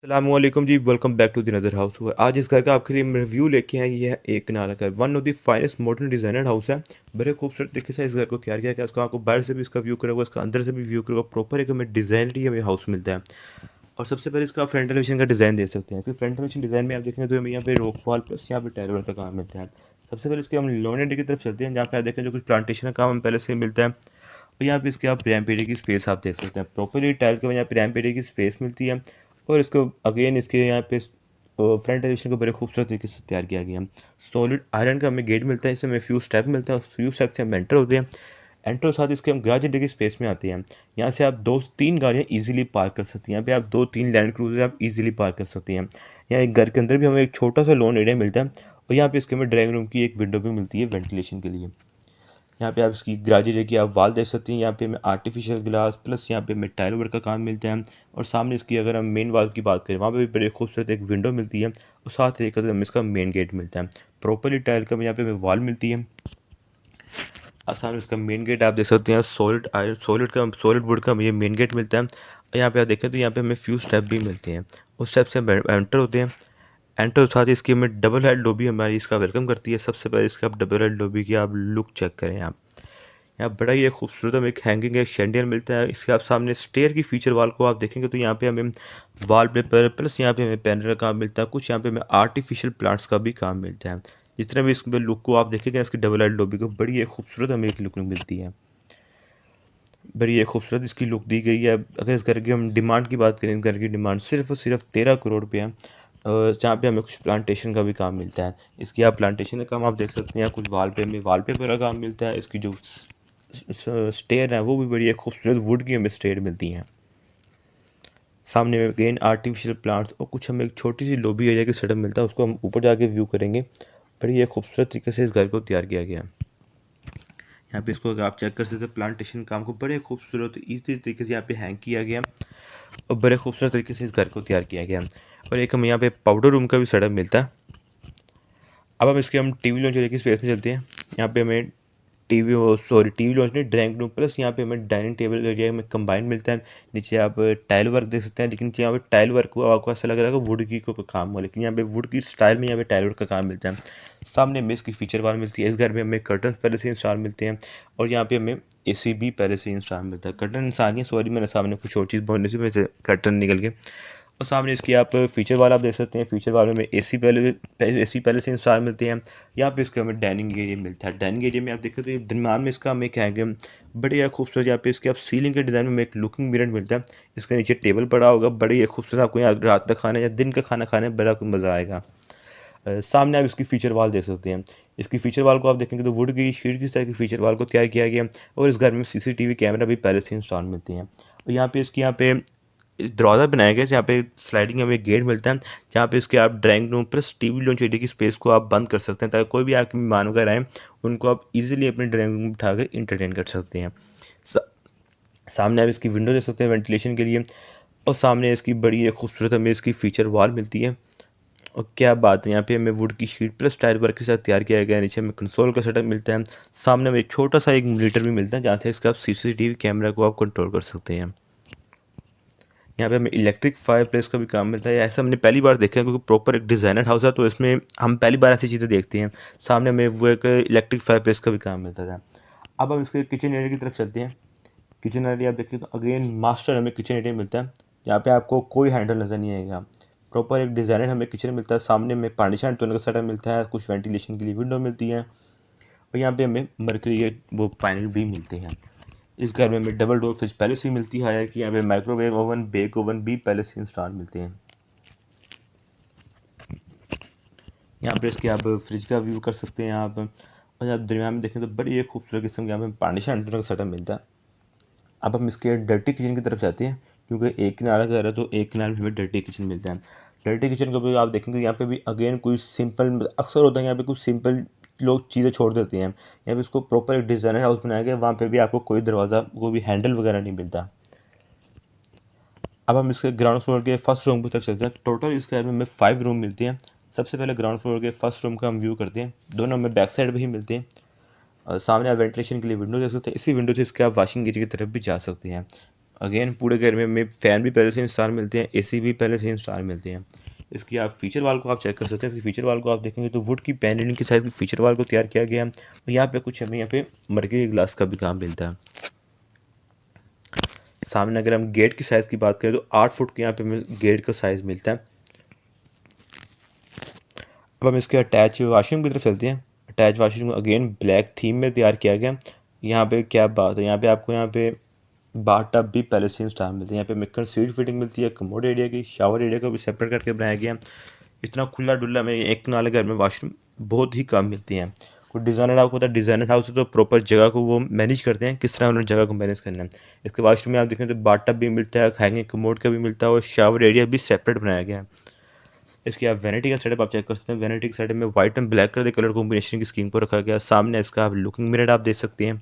अस्सलामुअलैकुम जी, welcome back to the another house. आज इस घर का आपके लिए रिव्यू लेके आए। ये है एक कनाल का one of the finest modern designer house है। बड़े खूबसूरत तरीके से इस घर को तैयार किया गया है। उसका आपको बाहर से भी इसका व्यू करेगा, इसका अंदर से भी व्यू करेगा। प्रॉपर एक हमें डिजाइनरी हमें हाउस मिलता है। और सबसे पहले इसका फ्रंट एलिवेशन का डिज़ाइन देख सकते हैं। फ्रंट एलिवेशन डिज़ाइन में आप देखेंगे तो हमें यहाँ पे रॉक वॉल प्लस यहाँ पे टाइल वर्क का काम मिलता है। सबसे पहले इसके हम लॉन एरिया की तरफ चलते हैं, जहाँ पे आप देखें जो कुछ प्लांटेशन का काम हमें पहले से मिलता है। और यहाँ पे इसके आप रैम्प एरिया की स्पेस आप देख सकते हैं। प्रॉपरली टाइल के यहाँ पे रैम्प एरिया की स्पेस मिलती है। और इसको अगेन इसके यहाँ पे फ्रंट एलिवेशन को बड़े खूबसूरत तरीके से तैयार किया गया है। सॉलिड आयरन का हमें गेट मिलता है, इसमें हमें फ्यू स्टेप मिलते हैं और फ्यू स्टेप से हम एंटर होते हैं। एंटर के साथ इसके हम गैराज एरिया की स्पेस में आते हैं। यहाँ से आप 2 से 3 गाड़ियाँ इजीली पार्क कर सकती हैं। यहाँ पे आप 2-3 लैंड क्रूजर आप इजीली पार्क कर सकती हैं। यहाँ एक घर के अंदर भी हमें एक छोटा सा लॉन एरिया मिलता है। और यहाँ पे इसके हमें ड्राइंग रूम की एक विंडो भी मिलती है वेंटिलेशन के लिए। यहाँ पे आप इसकी गैराज एरिया की आप वाल देख सकती हैं। यहाँ पे हमें आर्टिफिशियल ग्लास प्लस यहाँ पे हमें टाइल वर्क का काम मिलता है। और सामने इसकी अगर हम मेन वाल की बात करें, वहाँ पे भी बड़े खूबसूरत एक विंडो मिलती है। और साथ ही एक हमें इसका मेन गेट मिलता है। प्रॉपरली टाइल का यहाँ पे हमें वाल मिलती है। आसान इसका मेन गेट आप देख सकते हैं। सॉलिड वुड का ये मेन गेट मिलता है। और यहाँ पे आप देखें तो यहाँ पे हमें फ्यू स्टेप भी मिलते हैं। उस स्टेप से हम एंटर होते हैं। एंटर साथ ही इसकी हमें डबल हेड लॉबी हमारी इसका वेलकम करती है। सबसे पहले इसका आप डबल हेड लॉबी की आप लुक चेक करें। आप यहाँ बड़ा ही एक खूबसूरत हमें एक हैंगिंग है शेंडियर मिलता है। इसके आप सामने स्टेयर की फीचर वाल को आप देखेंगे तो यहाँ पे हमें वॉल पेपर प्लस यहाँ पे हमें पैनल का काम मिलता है। कुछ यहाँ पे हमें आर्टिफिशियल प्लांट्स का भी काम मिलता है। जिस तरह भी इसमें लुक को आप देखेंगे, इसकी डबल हेड लॉबी को बड़ी एक खूबसूरत हमें एक लुक मिलती है। बड़ी एक खूबसूरत इसकी लुक दी गई है। अगर इस घर की हम डिमांड की बात करें, इस घर की डिमांड सिर्फ और सिर्फ 13 करोड़ रुपये है। जहाँ पे हमें कुछ प्लांटेशन का भी काम मिलता है। इसकी आप प्लांटेशन का काम आप देख सकते हैं। कुछ वॉलपेपर का काम मिलता है। इसकी जो स्टेयर है वो भी बड़ी एक खूबसूरत वुड की हमें स्टेयर मिलती हैं। सामने में अगेन आर्टिफिशियल प्लांट्स और कुछ हमें एक छोटी सी लॉबी एरिया की सेटअप मिलता है। उसको हम ऊपर जाके व्यू करेंगे। बड़ी एक खूबसूरत तरीके से इस घर को तैयार किया गया है। यहाँ पे इसको अगर आप चेक कर सकते हैं, प्लांटेशन काम को बड़े खूबसूरत इसी तरीके से यहाँ पे हैंग किया गया और बड़े खूबसूरत तरीके से इस घर को तैयार किया गया। और एक हमें यहाँ पे पाउडर रूम का भी सेटअप मिलता है। अब हम टीवी लॉन्च की स्पेस में चलते हैं। यहाँ पे हमें टीवी लॉन्च नहीं, ड्राइंग रूम प्लस यहाँ पे हमें डाइनिंग टेबल एरिया में कंबाइन मिलता है। नीचे आप टाइल वर्क देख सकते हैं, लेकिन यहाँ पे टाइल वर्क हुआ आपको ऐसा लग रहा है कि वुड की को काम हुआ, लेकिन यहाँ पे वुड की स्टाइल में यहाँ पे टाइल वर्क का काम मिलता है। सामने में इसकी फीचर वाल मिलती है। इस घर में हमें कर्टन पहले से इंस्टॉल मिलते हैं। और यहाँ पे हमें AC भी पहले से इंस्टॉल मिलता है। कर्टन इंसान ही, सॉरी मैंने सामने कुछ और चीज़ बोलने से मेरे से कर्टन निकल गए। और सामने इसकी आप फीचर वाला आप देख सकते हैं। फीचर वाले में AC पहले से इंस्टॉल मिलते हैं। यहाँ पे इसका हमें डाइनिंग एरिया मिलता है। डाइनिंग एरिया में आप देखें तो ये दरम्यान में इसका हमें क्या है, बड़े खूबसूरत यहाँ पे इसके आप सीलिंग के डिज़ाइन में एक लुकिंग मिरर मिलता है। इसके नीचे टेबल पड़ा होगा, बड़ी खूबसूरत। आपको यहाँ रात का खाना या दिन का खाना खाने में बड़ा मज़ा आएगा। सामने आप इसकी फीचर वाल देख सकते हैं। इसकी फीचर वाल को आप देखेंगे तो वुड की शीट की तरह की फीचर वाल को तैयार किया गया। और इस घर में CCTV कैमरा भी पहले से इंस्टॉल मिलती हैं। और यहाँ पे इसकी यहाँ पे दरवाज़ा बनाया गया है, जहाँ पे स्लाइडिंग हमें एक गेट मिलता है। जहाँ पे इसके आप drawing room plus TV launch area की स्पेस को आप बंद कर सकते हैं, ताकि कोई भी आपके मेहमान वगैरह आए उनको आप इजीली अपने ड्राइंग रूम में उठा कर इंटरटेन कर सकते हैं। सामने आप इसकी विंडो देख सकते हैं वेंटिलेशन के लिए। और सामने इसकी बड़ी एक खूबसूरत हमें इसकी फीचर वॉल मिलती है। और क्या बात है, यहाँ पे हमें वुड की शीट प्लस टाइल वर्क के साथ तैयार किया गया है। नीचे हमें कंसोल का सेटअप मिलता है। सामने में एक छोटा सा एक मॉनिटर भी मिलता है, जहाँ से इसका आप CCTV कैमरा को आप कंट्रोल कर सकते हैं। यहाँ पे हमें इलेक्ट्रिक फायर प्लेस का भी काम मिलता है। ऐसा हमने पहली बार देखा है, क्योंकि प्रॉपर एक डिज़ाइनर हाउस है तो इसमें हम पहली बार ऐसी चीज़ें देखते हैं। सामने हमें वो एक इलेक्ट्रिक फायर प्लेस का भी काम मिलता था। अब हम इसके किचन एरिया की तरफ चलते हैं। किचन एरिया आप देखिए तो अगेन मास्टर हमें किचन एरिया मिलता है। यहाँ पे आपको कोई हैंडल नज़र नहीं आएगा। प्रॉपर एक डिज़ाइनर हमें किचन मिलता है। सामने में पानी छान धोने का सेटअप मिलता है। कुछ वेंटिलेशन के लिए विंडो मिलती है। और यहाँ पे हमें मरकरी के वो पैनल भी मिलते हैं। इस घर में हमें डबल डोर फ्रिज पहले से ही मिलती है। कि यहाँ पे माइक्रोवेव ओवन बेक ओवन भी पहले से इंस्टॉल मिलते हैं। यहाँ पे इसके आप फ्रिज का व्यू कर सकते हैं आप। और आप दरमियान में देखें तो बड़ी एक खूबसूरत किस्म के यहाँ पे पानी छान धोने का सेटअप मिलता है। अब हम इसके डर्टी किचन की तरफ जाते हैं, क्योंकि एक किनारा घर है तो एक किनारे में हमें डर्टी किचन मिलता है। डर्टी किचन को भी आप देखेंगे यहाँ पे भी अगेन कोई सिंपल अक्सर होता है, यहाँ पे कुछ सिंपल लोग चीज़ें छोड़ देते हैं। यहाँ पे इसको प्रॉपर एक डिज़ाइनर हाउस बनाया गया है। वहाँ पे भी आपको कोई दरवाज़ा कोई भी हैंडल वगैरह नहीं मिलता। अब हम इसके ग्राउंड फ्लोर के फर्स्ट रूम की तरफ चलते हैं। टोटल इस घर में हमें 5 रूम मिलते हैं। सबसे पहले ग्राउंड फ्लोर के फर्स्ट रूम का हम व्यू करते हैं। दोनों हमें बैक साइड में ही मिलते हैं। और सामने आप वेंटिलेशन के लिए विंडो देख सकते हैं। इसी विंडो से इसके आप वॉशिंग एरिया की तरफ भी जा सकते हैं। अगेन पूरे घर में हमें फ़ैन भी पहले से इंस्टॉल मिलते हैं, एसी भी पहले से इंस्टॉल मिलते हैं। इसकी आप फीचर वाल को आप चेक कर सकते हैं। इसकी फीचर वाल को आप देखेंगे तो वुड की पैनलिंग के साइज़ की फीचर वाल को तैयार किया गया है। और यहाँ पे कुछ हमें यहाँ पे मरकरी ग्लास का भी काम मिलता है। सामने अगर हम गेट की साइज़ की बात करें तो 8 फुट के यहाँ पे हमें गेट का साइज़ मिलता है। अब हम इसके अटैच वाशरूम की तरफ चलते हैं। Attach washroom again black theme में तैयार किया गया। यहाँ पे क्या बात है, यहाँ पे आपको यहाँ पे बाथ टब भी पहले से इंस्टॉल मिलते हैं। यहाँ पे मिक्सर सीट फिटिंग मिलती है, कमोड एरिया की, शावर एरिया को भी सेपरेट करके बनाया गया। इतना खुला डुल्ला में एक नाले घर में वाशरूम बहुत ही कम मिलती हैं। कोई डिज़ाइनर आपको पता है, डिज़ाइनर हाउस है तो प्रॉपर जगह को वो मैनेज करते हैं, किस तरह उन्होंने जगह को मैनेज करना है। इसके वाशरूम में आप देखें तो बाथ टब भी मिलता है, हैंगिंग कमोड का भी मिलता है और शावर एरिया भी सेपरेट बनाया गया है। इसकी आप वैनिटी का सेटअप आप चेक कर सकते हैं। वैनिटी के सेटअप में वाइट एंड ब्लैक कलर के कलर कॉम्बिनेशन की स्कीम को रखा गया। सामने इसका आप लुकिंग मिरर आप देख सकते हैं।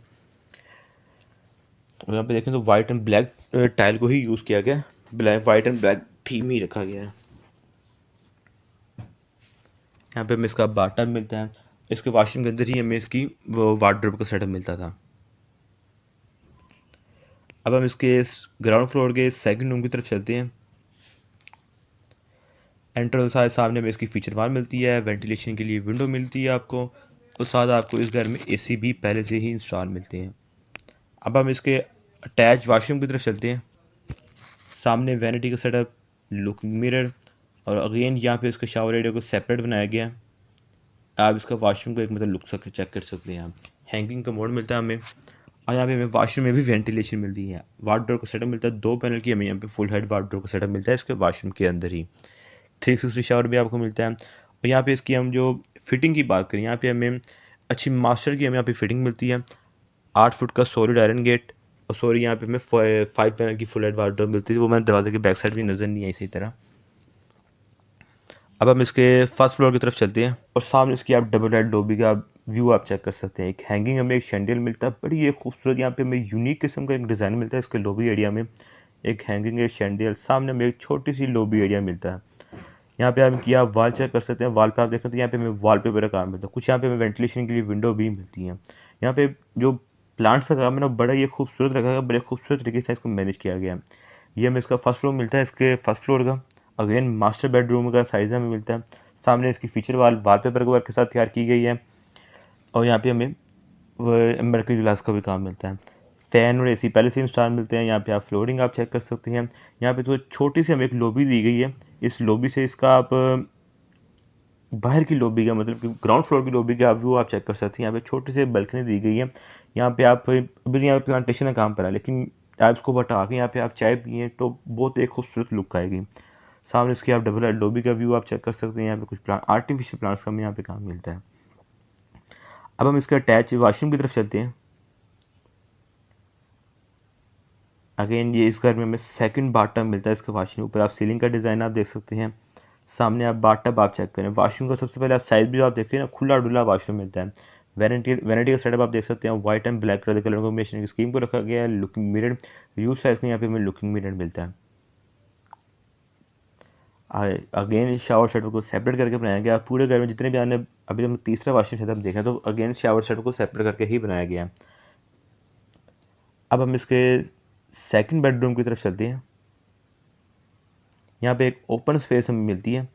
और यहाँ पे देखें तो वाइट एंड ब्लैक टाइल को ही यूज़ किया गया, black white and black theme ही रखा गया है। यहाँ पे हमें इसका बाटा मिलता है। इसके वाशरूम के अंदर ही हमें इसकी वो वार्डरोब का सेटअप मिलता था। अब हम इसके ग्राउंड फ्लोर के सेकंड रूम की तरफ चलते हैं। एंटर सारे सामने में इसकी फीचर वाल मिलती है, वेंटिलेशन के लिए विंडो मिलती है आपको, और साथ आपको इस घर में एसी भी पहले से ही इंस्टॉल मिलते हैं। अब हम इसके अटैच वाशरूम की तरफ चलते हैं। सामने वैनिटी का सेटअप, लुकिंग मिरर, और अगेन यहाँ पे इसका शावर एरिया को सेपरेट बनाया गया है। आप इसका वाशरूम को एक मतलब लुक सकते चेक कर सकते हैं। आप हैंगिंग का मोड मिलता है हमें, और यहाँ पे हमें वाशरूम में भी वेंटिलेशन मिलती है। वार्डरोब का सेटअप मिलता है 2 पैनल की, हमें यहाँ पे फुल हेड वार्डरोब का सेटअप मिलता है इसके वाशरूम के अंदर ही। 360 शावर भी आपको मिलता है। और यहाँ पे इसकी हम जो फिटिंग की बात करें, यहाँ पे हमें अच्छी मास्टर की हमें यहाँ पे फिटिंग मिलती है। 8 फुट का सॉलिड आयरन गेट, और सॉरी यहाँ पे हमें 5 पैनल की फुल हेड वार्डरोब मिलती है। वो मैंने दरवाजे के बैक साइड भी नज़र नहीं आई सही तरह। अब हम इसके फर्स्ट फ्लोर की तरफ चलते हैं, और सामने इसकी आप डबल बेड लॉबी का व्यू आप चेक कर सकते हैं। एक हैंगिंग हमें एक शैंडियल मिलता है, बड़ी एक खूबसूरत यहाँ पे हमें यूनिक किस्म का एक डिज़ाइन मिलता है। इसके लॉबी एरिया में एक हैंगिंग एक शैंडियल, सामने हमें एक छोटी सी लॉबी एरिया मिलता है। यहाँ पे आप किया वाल चेक कर सकते हैं। वाल पे आप देखें तो यहाँ पे हमें वॉलपेपर का काम मिलता है। कुछ यहाँ पे हमें वेंटिलेशन के लिए विंडो भी मिलती हैं। यहाँ पे जो प्लांट्स का काम है ना, बड़ा ये खूबसूरत रखा गया, बड़े खूबसूरत तरीके से इसको मैनेज किया गया है। ये हमें इसका फर्स्ट फ्लोर मिलता है। इसके फर्स्ट फ्लोर का अगेन मास्टर बेडरूम का साइज़ हमें मिलता है। सामने इसकी फीचर वॉलपेपर के वर्क के साथ तैयार की गई है, और यहाँ पे हमें मरकरी ग्लास का भी काम मिलता है। फ़ैन और एसी पहले से इंस्टॉल मिलते हैं। यहाँ पे आप फ्लोरिंग आप चेक कर सकते हैं। यहाँ पे तो छोटी सी हमें एक लॉबी दी गई है। इस लॉबी से इसका आप बाहर की लॉबी का मतलब कि ग्राउंड फ्लोर की लॉबी का व्यू आप चेक कर सकते हैं। यहाँ पे छोटी सी बालकनी दी गई है। यहाँ पे आप अभी यहाँ पे प्लांटेशन का काम करा है, लेकिन आप इसको हटा के यहाँ पे आप चाय पिए तो बहुत एक खूबसूरत लुक आएगी। सामने इसकी आप डबल लॉबी का व्यू आप चेक कर सकते हैं। यहाँ पे कुछ प्लांट आर्टिफिशियल प्लांट्स का हमें यहाँ पे काम मिलता है। अब हम इसके अटैच वाशरूम की तरफ चलते हैं। अगेन ये इस घर में हमें सेकंड बाथ मिलता है। इसके वाशरूम ऊपर आप सीलिंग का डिज़ाइन आप देख सकते हैं। सामने आप बाथ आप चेक करें। वाशरूम का सबसे पहले आप साइज़ भी आप देखिए ना, खुला डुला वाशरूम मिलता है। वैनिटी का सेटअप आप देख सकते हैं। वाइट एंड ब्लैक कलर के कलर कॉम्बिनेशन की स्कीम को रखा गया है। लुकिंग मिरर यूज साइज में यहाँ पे हमें लुकिंग मिरर मिलता है। अगेन शावर सेटअप को सेपरेट करके बनाया गया। पूरे घर में जितने भी आने, अभी हम तीसरा वाशरूम सेटअप देखें तो अगेन शावर सेटअप को सेपरेट करके ही बनाया गया है। अब हम इसके सेकंड बेडरूम की तरफ चलते हैं। यहाँ पे एक ओपन स्पेस हमें मिलती है।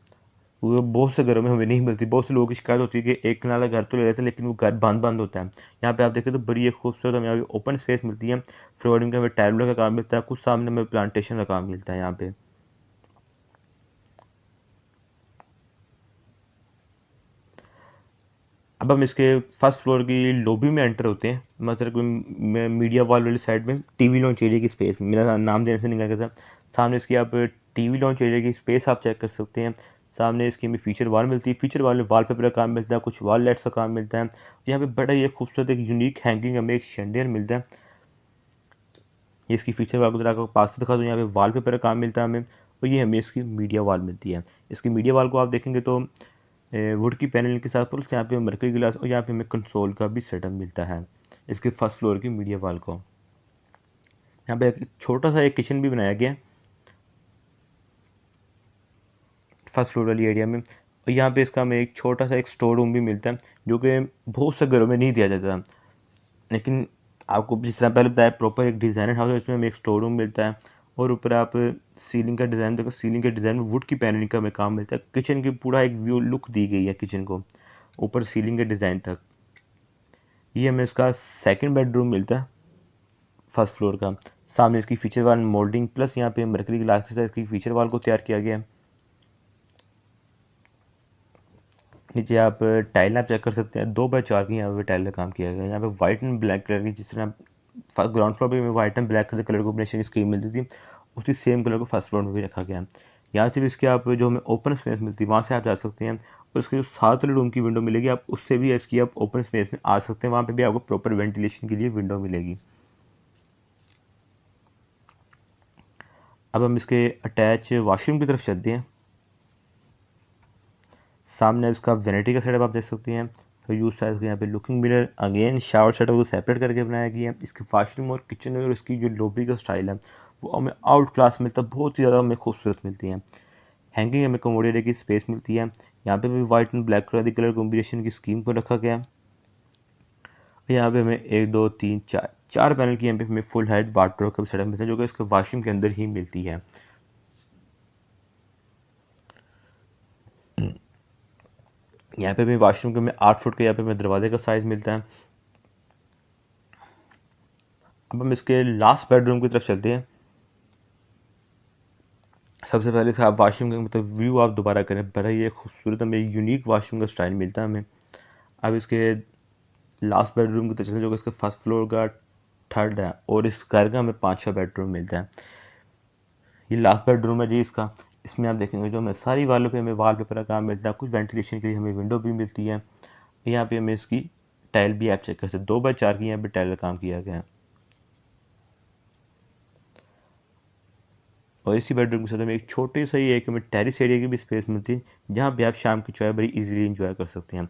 वो बहुत से घरों में हमें नहीं मिलती। बहुत से लोगों की शिकायत होती है कि एक नाला घर तो ले लेते हैं लेकिन वो घर बंद बंद होता है। यहाँ पे आप देखें तो बड़ी एक खूबसूरत हमें यहाँ पे ओपन स्पेस मिलती है। फ्लोरिंग का हमें टाइल का काम मिलता है। कुछ सामने में प्लांटेशन का काम मिलता है यहाँ पे। अब हम इसके फर्स्ट फ्लोर की लॉबी में एंटर होते हैं। मतलब मीडिया वॉल वाली साइड में टीवी लॉन्च एरिया की स्पेस, मेरा नाम देने से निकल गया था। सामने इसकी आप टीवी लॉन्च एरिया की स्पेस आप चेक कर सकते हैं। सामने इसकी हमें फीचर वॉल मिलती है। फीचर वॉल में वॉलपेपर का काम मिलता है, कुछ वॉल लाइट्स का काम मिलता है। यहाँ पे बड़ा ये खूबसूरत एक यूनिक हैंगिंग हमें एक शैंडियर मिलता है। ये इसकी फीचर वॉल को आपको पास से दिखा दूँ। यहाँ पे वॉलपेपर का काम मिलता है हमें, और ये हमें इसकी मीडिया वॉल मिलती है। इसकी मीडिया वॉल को आप देखेंगे तो वुड की पैनल के साथ प्लस यहाँ पे मरकरी गिलास, और यहाँ पे हमें कंसोल का भी सेटअप मिलता है इसके फर्स्ट फ्लोर की मीडिया वॉल को। यहाँ पे एक छोटा सा एक किचन भी बनाया गया है फर्स्ट फ्लोर वाली एरिया में, और यहाँ पे इसका हमें एक छोटा सा एक स्टोर रूम भी मिलता है, जो कि बहुत से घरों में नहीं दिया जाता, लेकिन आपको जिस तरह पहले बताया प्रॉपर एक डिज़ाइनर हाउस है, इसमें हमें एक स्टोर रूम मिलता है और ऊपर आप सीलिंग का डिज़ाइन देखो, सीलिंग के डिज़ाइन में वुड की पैनलिंग का हमें काम मिलता है। किचन की पूरा एक व्यू लुक दी गई है किचन को, ऊपर सीलिंग के डिज़ाइन तक। ये हमें इसका सेकंड बेडरूम मिलता है फर्स्ट फ्लोर का। सामने इसकी फीचर वाल मोल्डिंग प्लस यहाँ पे मरकरी ग्लास के साथ इसकी फीचर वाल को तैयार किया गया है। नीचे आप टाइल आप चेक कर सकते हैं, 2x4 की यहाँ पे टाइल का काम किया गया है। यहाँ पे वाइट एंड ब्लैक कलर की, जिस तरह ग्राउंड फ्लोर पे हमें white and black colour combination की स्कीम मिलती थी, उसी सेम कलर को फर्स्ट फ्लोर में भी रखा गया है। यहाँ से भी इसके आप जो हमें ओपन स्पेस मिलती है वहाँ से आप जा सकते हैं, और उसके जो साथ वाले रूम की विंडो मिलेगी आप उससे भी इसकी आप ओपन स्पेस में आ सकते हैं। वहाँ पर भी आपको प्रॉपर वेंटिलेशन के लिए विंडो मिलेगी। अब हम इसके अटैच वॉशरूम की तरफ चलते हैं। सामने इसका वैनिटी का सेटअप आप देख सकते हैं। तो यूज साइज के यहाँ पे looking mirror, again shower setup को सेपरेट करके बनाया गया है। इसके वॉशरूम और किचन और इसकी जो लॉबी का स्टाइल है वो हमें आउट क्लास मिलता है, बहुत ही ज़्यादा हमें खूबसूरत मिलती है। हैंगिंग हमें कमोड की स्पेस मिलती है। यहाँ पे भी white and black colour combination की स्कीम को रखा गया है। यहाँ पे हमें 1 2 3 4 पैनल की यहाँ पे हमें फुल हेड वाटर का सेटअप मिलता है, जो कि इसके वॉशरूम के अंदर ही मिलती है। यहाँ पे भी वॉशरूम के में 8 फुट के यहाँ पे हमें दरवाजे का साइज़ मिलता है। अब हम इसके लास्ट बेडरूम की तरफ चलते हैं। सबसे पहले इसका आप वॉशरूम का मतलब व्यू आप दोबारा करें, बड़ा ये खूबसूरत हमें यूनिक वॉशरूम का स्टाइल मिलता है हमें। अब इसके लास्ट बेडरूम की तरफ चलते हैं, जो कि इसके फर्स्ट फ्लोर का थर्ड है, और इस घर का हमें 5-6 बेडरूम मिलता है। ये लास्ट बेडरूम है जी इसका। इसमें आप देखेंगे जो हमें सारी वालों पे हमें वाल पेपर का काम मिलता है, कुछ वेंटिलेशन के लिए हमें विंडो भी मिलती है। यहाँ पे हमें इसकी टाइल भी आप चेक कर सकते हैं, 2x4 की यहाँ पे टाइल का काम किया गया है। और इसी बेडरूम के साथ हमें एक छोटी सी एक हमें टेरिस एरिया की भी स्पेस मिलती है, जहाँ पे आप शाम की चाय बड़ी इजीली इंजॉय कर सकते हैं।